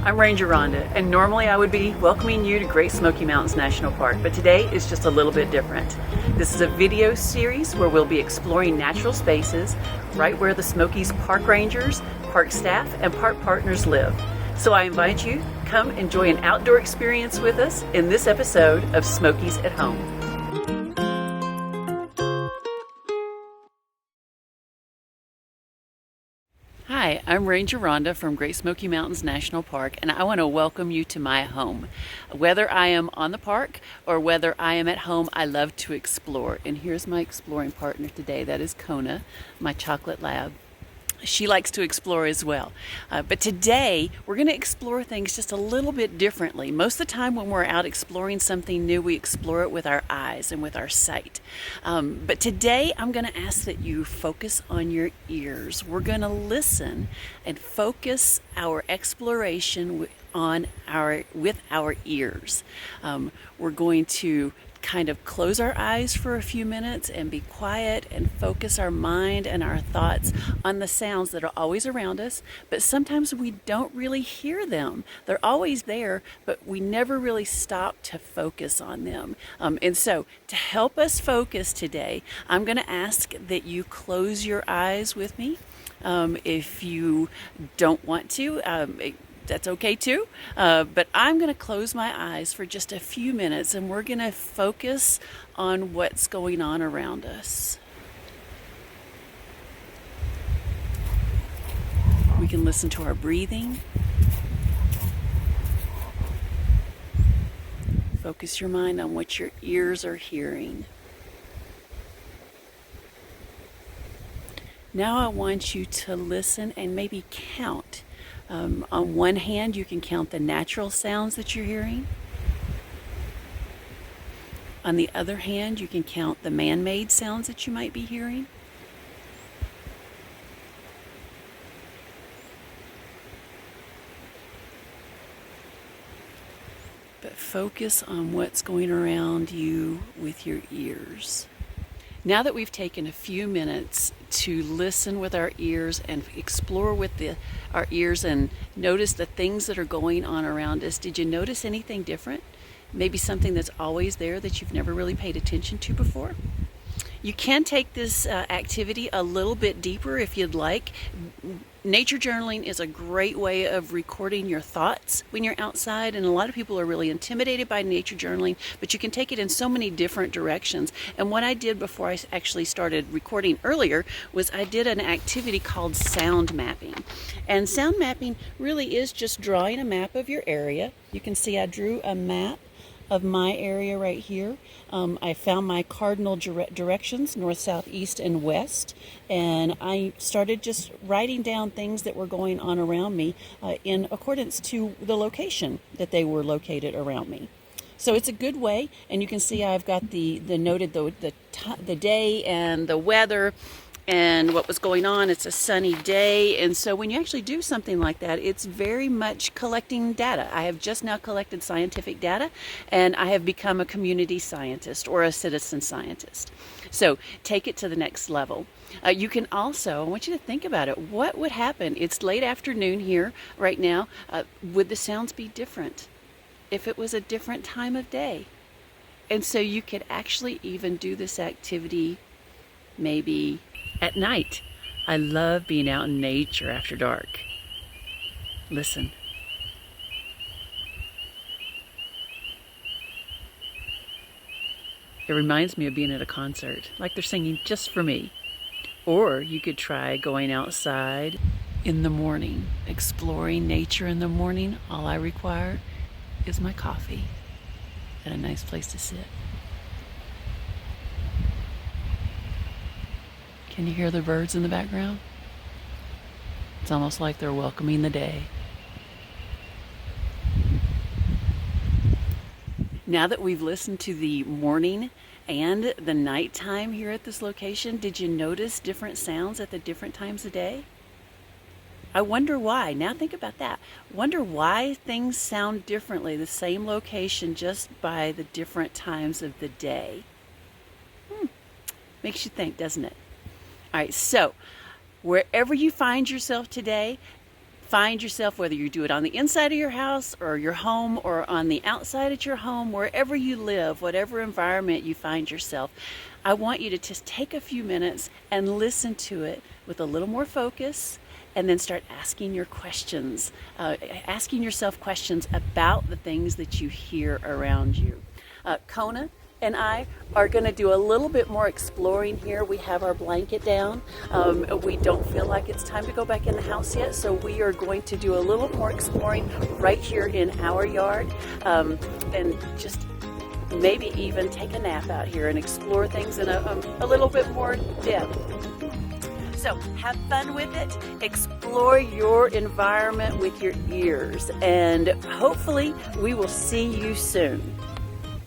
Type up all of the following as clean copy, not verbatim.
I'm Ranger Ronda, and normally I would be welcoming you to Great Smoky Mountains National Park, but today is just a little bit different. This is a video series where we'll be exploring natural spaces right where the Smokies park rangers, park staff, and park partners live. So I invite you, come enjoy an outdoor experience with us in this episode of Smokies at Home. Hi, I'm Ranger Ronda from Great Smoky Mountains National Park, and I want to welcome you to my home. Whether I am on the park or whether I am at home, I love to explore. And here's my exploring partner today. That is Kona, my chocolate lab. She likes to explore as well. But today, we're going to explore things just a little bit differently. Most of the time when we're out exploring something new, we explore it with our eyes and with our sight. But today, I'm going to ask that you focus on your ears. We're going to listen and focus our exploration with our ears. We're going to kind of close our eyes for a few minutes and be quiet and focus our mind and our thoughts on the sounds that are always around us, but sometimes we don't really hear them. They're always there, but we never really stop to focus on them. And so to help us focus today, I'm going to ask that you close your eyes with me. If you don't want to, that's okay too, but I'm going to close my eyes for just a few minutes and we're going to focus on what's going on around us. We can listen to our breathing. Focus your mind on what your ears are hearing. Now I want you to listen and maybe count. On one hand, you can count the natural sounds that you're hearing. On the other hand, you can count the man-made sounds that you might be hearing. But focus on what's going around you with your ears. Now that we've taken a few minutes to listen with our ears and explore with our ears and notice the things that are going on around us, did you notice anything different? Maybe something that's always there that you've never really paid attention to before? You can take this activity a little bit deeper if you'd like. Nature journaling is a great way of recording your thoughts when you're outside, and a lot of people are really intimidated by nature journaling, but you can take it in so many different directions. And what I did before I actually started recording earlier was I did an activity called sound mapping. And sound mapping really is just drawing a map of your area. You can see I drew a map of my area right here. I found my cardinal directions, north, south, east, and west, and I started just writing down things that were going on around me in accordance to the location that they were located around me. So it's a good way, and you can see I've got the noted the day and the weather and what was going on. It's a sunny day, and so when you actually do something like that, it's very much collecting data. I have just now collected scientific data, and I have become a community scientist or a citizen scientist. So take it to the next level. You can also, I want you to think about it. What would happen? It's late afternoon here right now. Would the sounds be different if it was a different time of day? And so you could actually even do this activity maybe at night. I love being out in nature after dark. Listen. It reminds me of being at a concert, like they're singing just for me. Or you could try going outside in the morning, exploring nature in the morning. All I require is my coffee and a nice place to sit. Can you hear the birds in the background? It's almost like they're welcoming the day. Now that we've listened to the morning and the nighttime here at this location, did you notice different sounds at the different times of day? I wonder why. Now think about that. Wonder why things sound differently, the same location, just by the different times of the day. Makes you think, doesn't it? All right, so wherever you find yourself today, find yourself, whether you do it on the inside of your house or your home or on the outside at your home, wherever you live, whatever environment you find yourself, I want you to just take a few minutes and listen to it with a little more focus, and then start asking your questions, asking yourself questions about the things that you hear around you. Kona and I are going to do a little bit more exploring here. We have our blanket down. We don't feel like it's time to go back in the house yet, so we are going to do a little more exploring right here in our yard, and just maybe even take a nap out here and explore things in a little bit more depth. So have fun with it, explore your environment with your ears, and hopefully we will see you soon.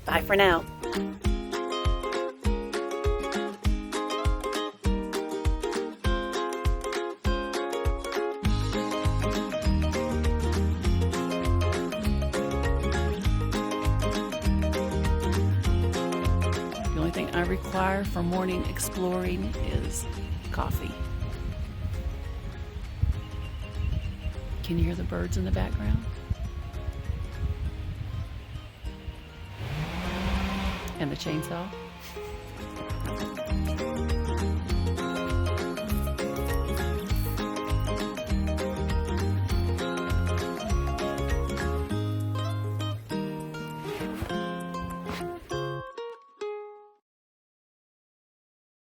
Bye for now. The only thing I require for morning exploring is coffee. Can you hear the birds in the background? And the chainsaw?